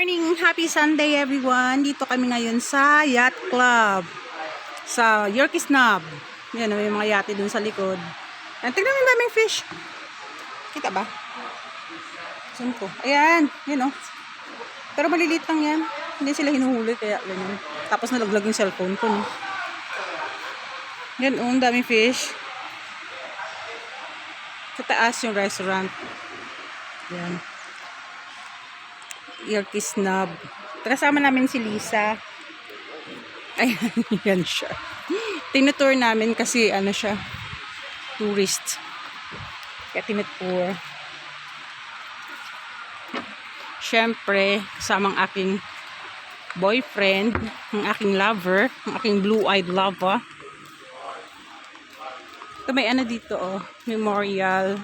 morning! Happy Sunday everyone! Dito kami ngayon sa Yacht Club sa Yorkis Knob. Yan, may mga yate dun sa likod. Yan, tignan mo yung daming fish. Kita ba? Saan ko? Ayan, yun o. Pero maliliit lang yan. Hindi sila hinuhuli kaya ganyan. Tapos nalaglag yung cellphone ko. No? Yan o, daming fish. Sa taas yung restaurant. Yan. Yorkis Knob. Kasama namin si Lisa. Ayan, yan siya. Tinutour namin kasi ano siya, tourist. Kaya tinutour. Siyempre, kasamang aking boyfriend, ang aking lover, ang aking blue-eyed lover. Ito may ano dito oh, memorial.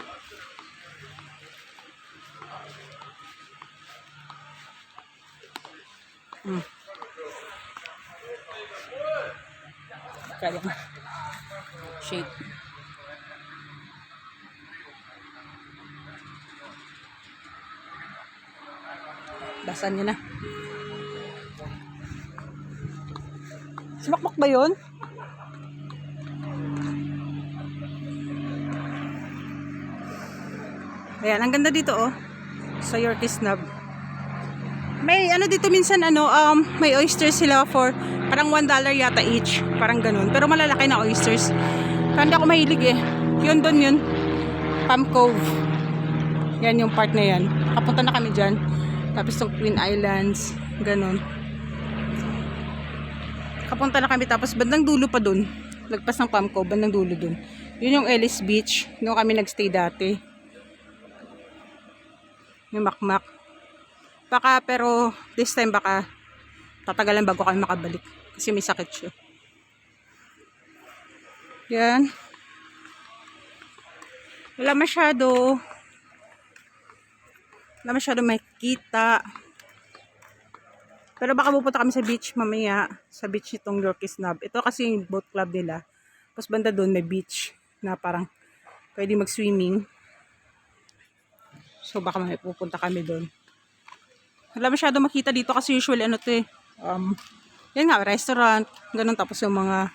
Kaya shade. Basan nyo na. Sumakmak ba yun? Ayan, ang ganda dito oh. Sa Yorkis Knob. May ano dito minsan ano, may oysters sila for parang $1 yata each. Parang ganun. Pero malalaki na oysters. Pero hindi ako mahilig eh. Yun doon yun. Palm Cove. Yan yung part na yan. Kapunta na kami dyan. Tapos yung Twin Islands. Ganun. Kapunta na kami tapos bandang dulo pa dun. Lagpas ng Palm Cove, bandang dulo dun. Yun yung Ellis Beach. Doon kami nagstay dati. Yung Makmak. Baka pero this time baka tatagalan bago kami makabalik. Kasi may sakit siya. Yan. Wala masyado makita. Pero baka pupunta kami sa beach mamaya. Sa beach nitong Yorkis Knob. Ito kasi yung boat club nila. Tapos banda doon may beach na parang pwede mag-swimming. So baka may pupunta kami doon. Wala masyado makita dito kasi usually ano to eh. Yan nga, restaurant. Ganun tapos yung mga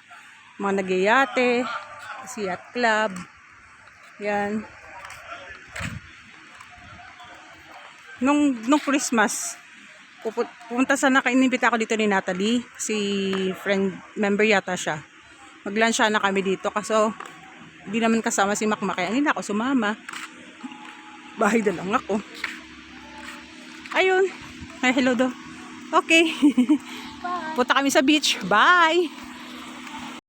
nagyayate. Si Yacht Club. Yan. Nung Christmas, pupunta sana inimbita ako dito ni Natalie. Si friend, member yata siya. Mag-lunch na kami dito. Kaso, hindi naman kasama si Makmak. Kaya hindi na ako sumama. Bahay na lang ako. Ayun. Ay, hello daw. Okay. Punta kami sa beach. Bye!